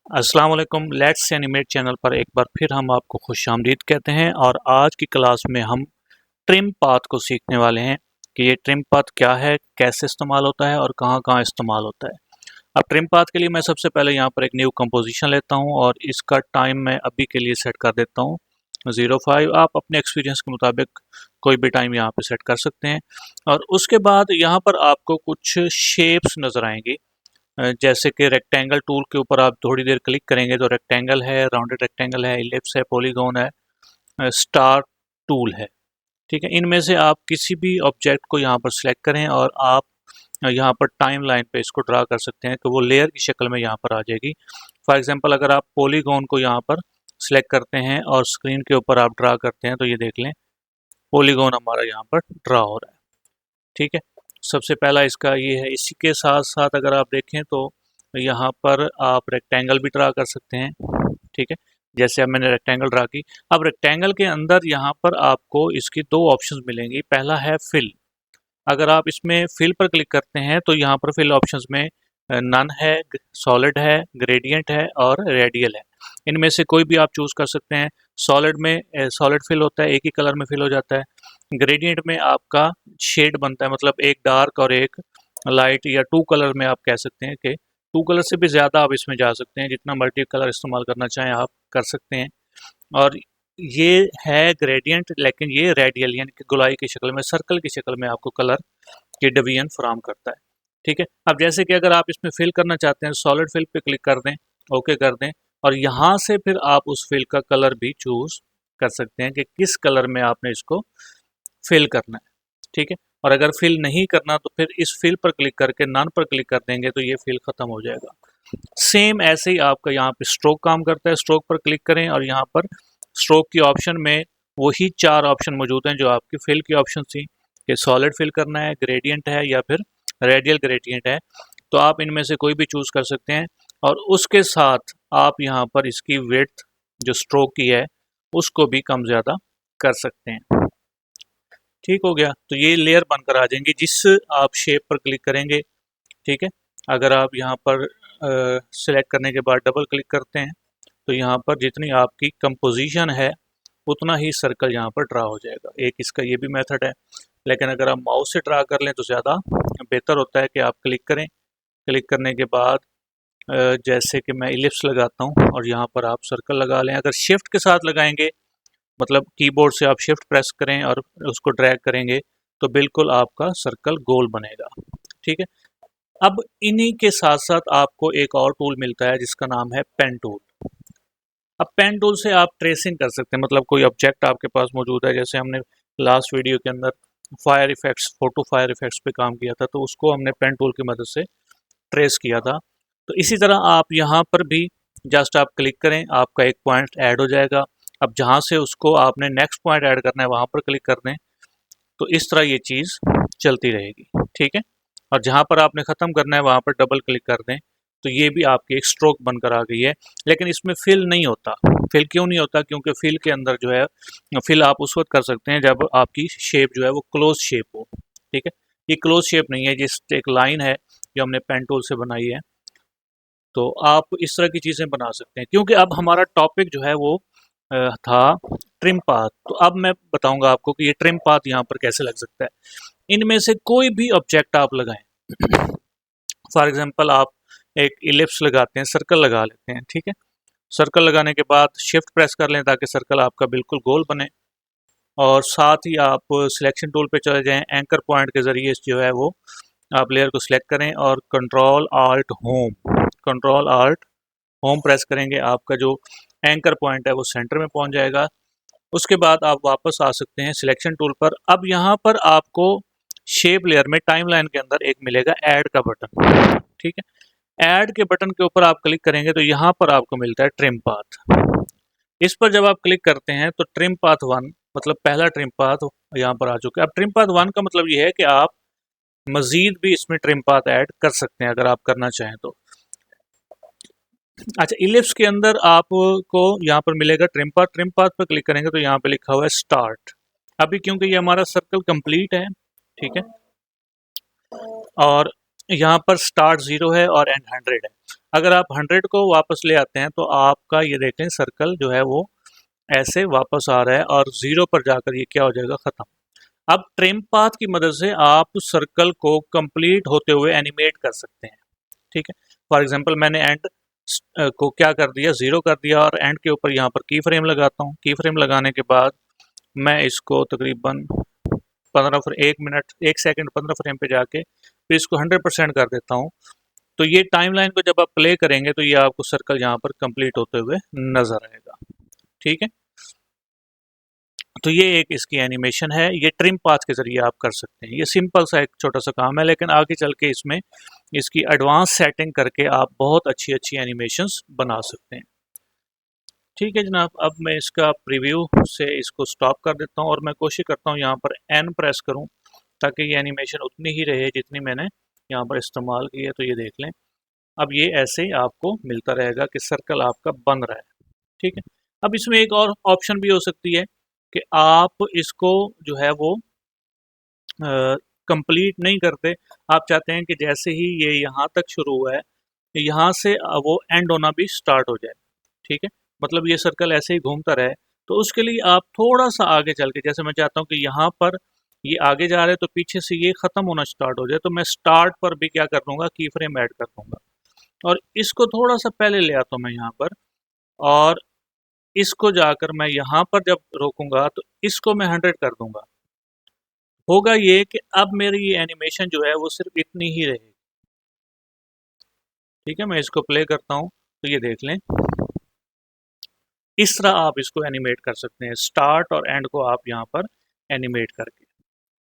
अस्सलाम वालेकुम। Let's animate channel पर एक बार फिर हम आपको खुशामदीद कहते हैं और आज की क्लास में हम ट्रिम पाथ को सीखने वाले हैं कि ये ट्रिम पाथ क्या है, कैसे इस्तेमाल होता है और कहाँ-कहाँ इस्तेमाल होता है। अब ट्रिम पाथ के लिए मैं सबसे पहले यहाँ पर एक न्यू कंपोजिशन लेता हूँ और इसका टाइम मैं अभी के लिए सेट कर देता हूँ 05। आप अपने एक्सपीरियंस के मुताबिक कोई भी टाइम यहाँ पे सेट कर सकते हैं और उसके बाद यहाँ पर आपको कुछ शेप्स नज़र आएंगी। जैसे कि रेक्टेंगल टूल के ऊपर आप थोड़ी देर क्लिक करेंगे तो रेक्टेंगल है, राउंडेड रेक्टेंगल है, इलिप्स है, पॉलीगॉन है, स्टार टूल है। ठीक है, इनमें से आप किसी भी ऑब्जेक्ट को यहाँ पर सिलेक्ट करें और आप यहाँ पर टाइम लाइन पे इसको ड्रा कर सकते हैं कि वो लेयर की शक्ल में यहाँ पर आ जाएगी। फॉर एग्जांपल अगर आप पॉलीगॉन को यहाँ पर सिलेक्ट करते हैं और स्क्रीन के ऊपर आप ड्रा करते हैं तो ये देख लें पॉलीगॉन हमारा यहाँ पर ड्रा हो रहा है। ठीक है, सबसे पहला इसका ये है। इसी के साथ साथ अगर आप देखें तो यहाँ पर आप रेक्टेंगल भी ड्रा कर सकते हैं। ठीक है, जैसे अब मैंने रेक्टेंगल ड्रा की। अब रेक्टेंगल के अंदर यहाँ पर आपको इसकी दो ऑप्शंस मिलेंगी। पहला है फिल। अगर आप इसमें फिल पर क्लिक करते हैं तो यहाँ पर फिल ऑप्शंस में नन है, सॉलिड है, ग्रेडियंट है और रेडियल है। इनमें से कोई भी आप चूज कर सकते हैं। सॉलिड में सॉलिड फिल होता है, एक ही कलर में फिल हो जाता है। ग्रेडियंट में आपका शेड बनता है, मतलब एक डार्क और एक लाइट, या टू कलर में आप कह सकते हैं कि टू कलर से भी ज़्यादा आप इसमें जा सकते हैं। जितना मल्टी कलर इस्तेमाल करना चाहें आप कर सकते हैं। और ये है ग्रेडियंट, लेकिन ये रेडियल यानी कि गोलाई की शक्ल में, सर्कल की शक्ल में आपको कलर की डिवीजन फराहम करता है। ठीक है, अब जैसे कि अगर आप इसमें फिल करना चाहते हैं सॉलिड फिल पे क्लिक कर दें, ओके कर दें और यहाँ से फिर आप उस फिल का कलर भी चूज कर सकते हैं कि किस कलर में आपने इसको फिल करना है। ठीक है, और अगर फिल नहीं करना तो फिर इस फिल पर क्लिक करके नन पर क्लिक कर देंगे तो ये फिल खत्म हो जाएगा। सेम ऐसे ही आपका यहाँ पे स्ट्रोक काम करता है। स्ट्रोक पर क्लिक करें और यहाँ पर स्ट्रोक की ऑप्शन में वही चार ऑप्शन मौजूद हैं जो आपकी फिल की ऑप्शन थी कि सॉलिड फिल करना है, ग्रेडियंट है या फिर रेडियल ग्रेडियंट है। तो आप इनमें से कोई भी चूज कर सकते हैं और उसके साथ आप यहाँ पर इसकी विड्थ जो स्ट्रोक की है उसको भी कम ज़्यादा कर सकते हैं। ठीक हो गया, तो ये लेयर बनकर आ जाएंगी जिस आप शेप पर क्लिक करेंगे। ठीक है, अगर आप यहाँ पर सिलेक्ट करने के बाद डबल क्लिक करते हैं तो यहाँ पर जितनी आपकी कंपोजिशन है उतना ही सर्कल यहाँ पर ड्रा हो जाएगा। एक इसका ये भी मेथड है, लेकिन अगर आप माउस से ड्रा कर लें तो ज़्यादा बेहतर होता है कि आप क्लिक करें। क्लिक करने के बाद जैसे कि मैं इलिप्स लगाता हूँ और यहाँ पर आप सर्कल लगा लें। अगर शिफ्ट के साथ लगाएंगे, मतलब कीबोर्ड से आप शिफ्ट प्रेस करें और उसको ड्रैग करेंगे तो बिल्कुल आपका सर्कल गोल बनेगा। ठीक है, अब इन्हीं के साथ साथ आपको एक और टूल मिलता है जिसका नाम है पेन टूल। अब पेन टूल से आप ट्रेसिंग कर सकते हैं, मतलब कोई ऑब्जेक्ट आपके पास मौजूद है, जैसे हमने लास्ट वीडियो के अंदर fire effects, photo fire effects पे काम किया था, तो उसको हमने पेन टूल की मदद से ट्रेस किया था। तो इसी तरह आप यहाँ पर भी जस्ट आप क्लिक करें, आपका एक पॉइंट ऐड हो जाएगा। अब जहाँ से उसको आपने नेक्स्ट पॉइंट ऐड करना है वहाँ पर क्लिक कर दें तो इस तरह ये चीज़ चलती रहेगी। ठीक है, और जहाँ पर आपने ख़त्म करना है वहाँ पर डबल क्लिक कर दें तो ये भी आपकी एक स्ट्रोक बनकर आ गई है। लेकिन इसमें फिल नहीं होता। फिल क्यों नहीं होता? क्योंकि फिल के अंदर जो है, फिल आप उस वक्त कर सकते हैं जब आपकी शेप जो है वो क्लोज शेप हो। ठीक है, ये क्लोज शेप नहीं है, जिस एक लाइन है जो हमने पेन टूल से बनाई है। तो आप इस तरह की चीज़ें बना सकते हैं, क्योंकि अब हमारा टॉपिक जो है वो था ट्रिम पाथ। तो अब मैं बताऊंगा आपको कि ये ट्रिम पाथ यहाँ पर कैसे लग सकता है। इनमें से कोई भी ऑब्जेक्ट आप लगाएं। फॉर एग्जांपल आप एक इलिप्स लगाते हैं, सर्कल लगा लेते हैं। ठीक है, सर्कल लगाने के बाद शिफ्ट प्रेस कर लें ताकि सर्कल आपका बिल्कुल गोल बने और साथ ही आप सिलेक्शन टूल पे चले जाएं। एंकर पॉइंट के ज़रिए जो है वो आप लेयर को सिलेक्ट करें और कंट्रोल आल्ट होम प्रेस करेंगे, आपका जो एंकर पॉइंट है वो सेंटर में पहुंच जाएगा। उसके बाद आप वापस आ सकते हैं सिलेक्शन टूल पर। अब यहाँ पर आपको शेप लेयर में टाइमलाइन के अंदर एक मिलेगा ऐड का बटन। ठीक है, ऐड के बटन के ऊपर आप क्लिक करेंगे तो यहाँ पर आपको मिलता है ट्रिम पाथ। इस पर जब आप क्लिक करते हैं तो ट्रिम पाथ 1, मतलब पहला ट्रिम पाथ यहाँ पर आ चुका है। अब ट्रिम पाथ 1 का मतलब ये है कि आप मजीद भी इसमें ट्रिम पाथ ऐड कर सकते हैं अगर आप करना चाहें तो। अच्छा, इलिप्स के अंदर आपको यहाँ पर मिलेगा ट्रिम पाथ। ट्रिम पाथ पर क्लिक करेंगे तो यहाँ पे लिखा हुआ है स्टार्ट। अभी क्योंकि ये हमारा सर्कल कंप्लीट है, ठीक है, और यहाँ पर स्टार्ट 0 है और एंड 100 है। अगर आप 100 को वापस ले आते हैं तो आपका ये देखें सर्कल जो है वो ऐसे वापस आ रहा है और 0 पर जाकर ये क्या हो जाएगा, खत्म। अब ट्रिम पाथ की मदद से आप सर्कल को कंप्लीट होते हुए एनिमेट कर सकते हैं। ठीक है, फॉर एग्जांपल मैंने एंड को क्या कर दिया, 0 कर दिया और एंड के ऊपर यहाँ पर की फ्रेम लगाता हूँ। की फ्रेम लगाने के बाद मैं इसको तकरीबन 1 मिनट 1 सेकंड 15 फ्रेम पे जाके फिर इसको 100% कर देता हूँ। तो ये टाइमलाइन को जब आप प्ले करेंगे तो ये आपको सर्कल यहाँ पर कंप्लीट होते हुए नजर आएगा। ठीक है, तो ये एक इसकी एनिमेशन है, ये ट्रिम पाथ के जरिए आप कर सकते हैं। ये सिंपल सा एक छोटा सा काम है, लेकिन आगे चल के इसमें इसकी एडवांस सेटिंग करके आप बहुत अच्छी अच्छी एनिमेशंस बना सकते हैं। ठीक है जनाब, अब मैं इसका प्रीव्यू से इसको स्टॉप कर देता हूँ और मैं कोशिश करता हूँ यहाँ पर एन प्रेस करूँ ताकि ये एनिमेशन उतनी ही रहे जितनी मैंने यहाँ पर इस्तेमाल की है। तो ये देख लें, अब ये ऐसे ही आपको मिलता रहेगा कि सर्कल आपका बन रहा है। ठीक है, अब इसमें एक और ऑप्शन भी हो सकती है कि आप इसको जो है वो कंप्लीट नहीं करते, आप चाहते हैं कि जैसे ही ये यहाँ तक शुरू हुआ है यहाँ से वो एंड होना भी स्टार्ट हो जाए। ठीक है, मतलब ये सर्कल ऐसे ही घूमता रहे। तो उसके लिए आप थोड़ा सा आगे चल के, जैसे मैं चाहता हूँ कि यहाँ पर ये आगे जा रहे हैं तो पीछे से ये खत्म होना स्टार्ट हो जाए, तो मैं स्टार्ट पर भी क्या कर दूंगा, की फ्रेम ऐड कर दूंगा और इसको थोड़ा सा पहले ले आता हूँ मैं यहाँ पर, और इसको जाकर मैं यहाँ पर जब रोकूंगा तो इसको मैं 100 कर दूंगा। होगा ये कि अब मेरी ये एनिमेशन जो है वो सिर्फ इतनी ही रहेगी। ठीक है, मैं इसको प्ले करता हूँ तो ये देख लें, इस तरह आप इसको एनिमेट कर सकते हैं, स्टार्ट और एंड को आप यहाँ पर एनिमेट करके।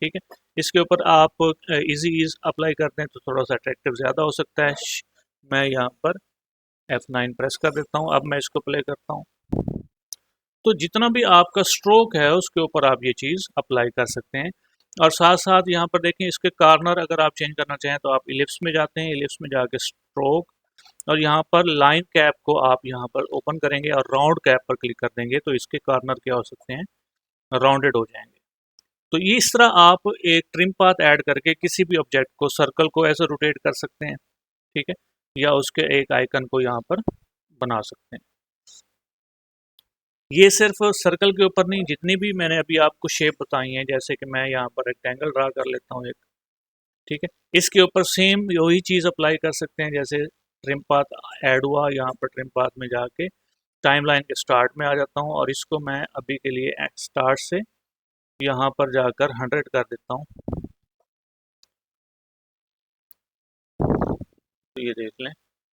ठीक है, इसके ऊपर आप इजी ईज अप्लाई करते हैं तो थोड़ा सा अट्रैक्टिव ज़्यादा हो सकता है। मैं यहाँ पर F9 प्रेस कर देता हूँ, अब मैं इसको प्ले करता हूँ। तो जितना भी आपका स्ट्रोक है उसके ऊपर आप ये चीज़ अप्लाई कर सकते हैं। और साथ साथ यहाँ पर देखें, इसके कार्नर अगर आप चेंज करना चाहें तो आप इलिप्स में जाते हैं, इलिप्स में जाके स्ट्रोक और यहाँ पर लाइन कैप को आप यहाँ पर ओपन करेंगे और राउंड कैप पर क्लिक कर देंगे तो इसके कार्नर क्या हो सकते हैं, राउंडेड हो जाएंगे। तो ये इस तरह आप एक ट्रिम पाथ ऐड करके किसी भी ऑब्जेक्ट को, सर्कल को ऐसे रोटेट कर सकते हैं। ठीक है, या उसके एक आइकन को यहाँ पर बना सकते हैं। ये सिर्फ सर्कल के ऊपर नहीं, जितनी भी मैंने अभी आपको शेप बताई हैं, जैसे कि मैं यहाँ पर रेक्टेंगल ड्रा कर लेता हूँ एक। ठीक है, इसके ऊपर सेम वही चीज़ अप्लाई कर सकते हैं। जैसे ट्रिम पाथ ऐड हुआ, यहाँ पर ट्रिम पाथ में जाके टाइमलाइन के स्टार्ट में आ जाता हूँ और इसको मैं अभी के लिए स्टार्ट से यहाँ पर जाकर 100 कर देता हूँ। तो ये देख लें,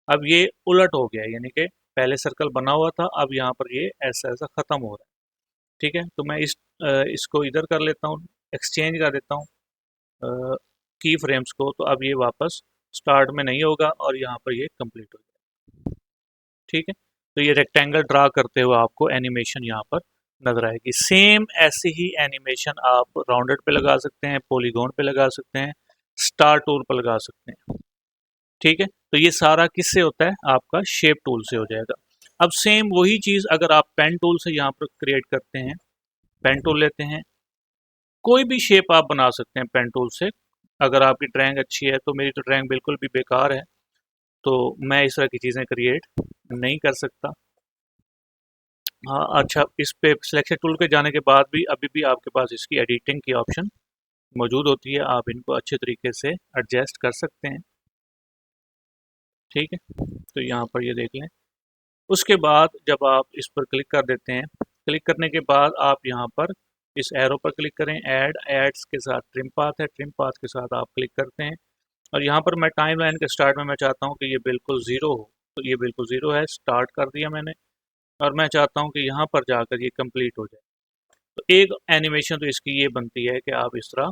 अब ये उलट हो गया, यानी कि पहले सर्कल बना हुआ था, अब यहाँ पर ये ऐसा ऐसा ख़त्म हो रहा है। ठीक है, तो मैं इसको इधर कर लेता हूँ, एक्सचेंज कर देता हूँ की फ्रेम्स को, तो अब ये वापस स्टार्ट में नहीं होगा और यहाँ पर ये कंप्लीट हो जाएगा। ठीक है, तो ये रेक्टेंगल ड्रा करते हुए आपको एनिमेशन यहाँ पर नजर आएगी। सेम ऐसी ही एनिमेशन आप राउंडेड पे लगा सकते हैं, पॉलीगॉन पे लगा सकते हैं, स्टार टूल पर लगा सकते हैं। ठीक है, तो ये सारा किससे होता है, आपका शेप टूल से हो जाएगा। अब सेम वही चीज़ अगर आप पेन टूल से यहाँ पर क्रिएट करते हैं, पेन टूल लेते हैं, कोई भी शेप आप बना सकते हैं पेन टूल से। अगर आपकी ड्राइंग अच्छी है, तो मेरी तो ड्राइंग बिल्कुल भी बेकार है तो मैं इस तरह की चीज़ें क्रिएट नहीं कर सकता। हाँ अच्छा, इस पे सिलेक्शन टूल के जाने के बाद भी अभी भी आपके पास इसकी एडिटिंग की ऑप्शन मौजूद होती है, आप इनको अच्छे तरीके से एडजस्ट कर सकते हैं। ठीक है, तो यहाँ पर ये देख लें, उसके बाद जब आप इस पर क्लिक कर देते हैं, क्लिक करने के बाद आप यहाँ पर इस एरो पर क्लिक करें, एड्स के साथ ट्रिम पाथ है, ट्रिम पाथ के साथ आप क्लिक करते हैं और यहाँ पर मैं टाइम लाइन के स्टार्ट में मैं चाहता हूँ कि ये बिल्कुल ज़ीरो हो, तो ये बिल्कुल ज़ीरो है, स्टार्ट कर दिया मैंने और मैं चाहता हूँ कि यहाँ पर जाकर ये कंप्लीट हो जाए। तो एक एनिमेशन तो इसकी ये बनती है कि आप इस तरह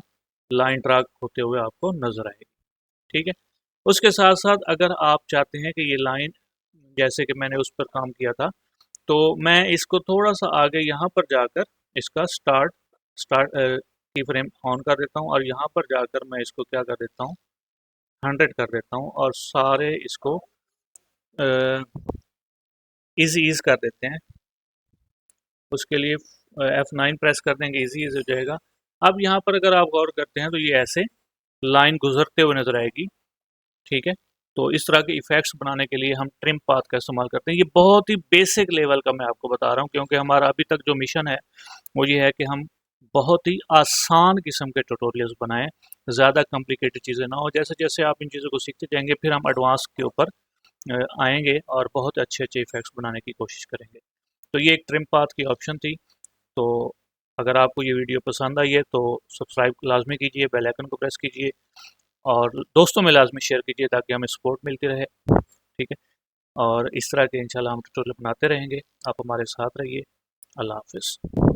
लाइन ट्रैक होते हुए आपको नज़र आएगी। ठीक है, उसके साथ साथ अगर आप चाहते हैं कि ये लाइन, जैसे कि मैंने उस पर काम किया था, तो मैं इसको थोड़ा सा आगे यहाँ पर जाकर इसका स्टार्ट स्टार्ट की फ्रेम ऑन कर देता हूँ और यहाँ पर जाकर मैं इसको क्या कर देता हूँ, 100 कर देता हूँ और सारे इसको इजी ईज कर देते हैं। उसके लिए F9 प्रेस कर देंगे, इजी ईज हो जाएगा। अब यहाँ पर अगर आप गौर करते हैं तो ये ऐसे लाइन गुजरते हुए नजर आएगी। ठीक है, तो इस तरह के इफ़ेक्ट्स बनाने के लिए हम ट्रिम पाथ का इस्तेमाल करते हैं। ये बहुत ही बेसिक लेवल का मैं आपको बता रहा हूँ, क्योंकि हमारा अभी तक जो मिशन है वो ये है कि हम बहुत ही आसान किस्म के ट्यूटोरियल्स बनाएं, ज़्यादा कॉम्प्लिकेटेड चीज़ें ना हो। जैसे जैसे आप इन चीज़ों को सीखते जाएंगे फिर हम एडवांस के ऊपर आएंगे और बहुत अच्छे अच्छे इफ़ेक्ट्स बनाने की कोशिश करेंगे। तो ये एक ट्रिम पाथ की ऑप्शन थी। तो अगर आपको ये वीडियो पसंद आई है तो सब्सक्राइब लाजमी कीजिए, बेल आइकन को प्रेस कीजिए और दोस्तों में लाजमी शेयर कीजिए ताकि हमें सपोर्ट मिलती रहे। ठीक है, और इस तरह के इंशाल्लाह हम ट्यूटोरियल बनाते रहेंगे। आप हमारे साथ रहिए। अल्लाह हाफिज़।